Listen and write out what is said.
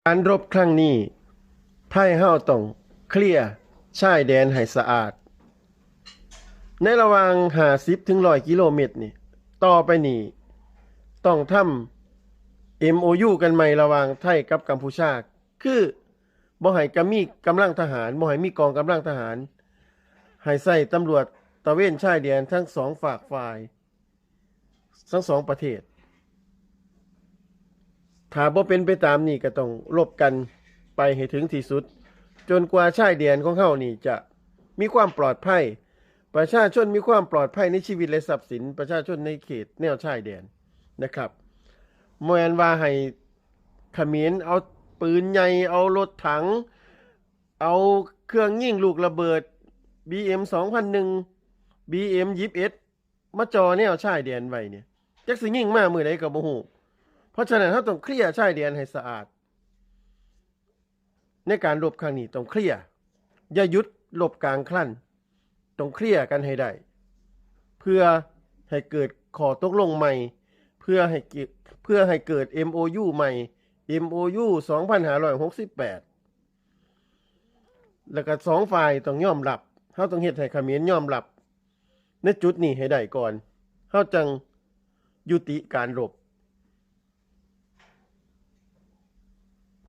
การรบครั้งนี้ไทยเฮาต้องเคลียร์ชายแดนให้สะอาดในระหว่าง50ถึง100กิโลเมตรนี่ต่อไปนี่ต้องทำ MOU กันใหม่ระหว่างไทยกับกัมพูชาคือบ่ให้มีกำลังทหารบ่ให้มีกองกำลังทหารให้ใช้ตำรวจตระเวนชายแดนทั้งสองฝากฝ่ายทั้งสองประเทศถ้าบ่เป็นไปตามนี้ก็ต้องรบกันไปให้ถึงที่สุดจนกว่าชายแดนของเฮานี่จะมีความปลอดภัยประชาชนมีความปลอดภัยในชีวิตและทรัพย์สินประชาชนในเขตแนวชายแดนนะครับบ่แม่นว่าให้เขมรเอาปืนใหญ่เอารถถังเอาเครื่องยิงลูกระเบิด BM 2001 BM 21มาจ่อแนวชายแดนไว้เนี่ยจักสิยิงมามื้อใดก็บ่ฮู้เพราะฉะนั้นเราต้องเคลียร์ชายแดนให้สะอาดในการรบครั้งนี้ต้องเคลียร์อย่าหยุดรบกลางคลั่นต้องเคลียร์กันให้ได้เพื่อให้เกิดข้อตกลงใหม่เพื่อให้เกิด MOU ใหม่ MOU 2568แล้วก็สองฝ่ายต้องยอมรับเฮาต้องเฮ็ดให้เขมรยอมรับในจุดนี้ให้ได้ก่อนเฮาจังยุติการรบ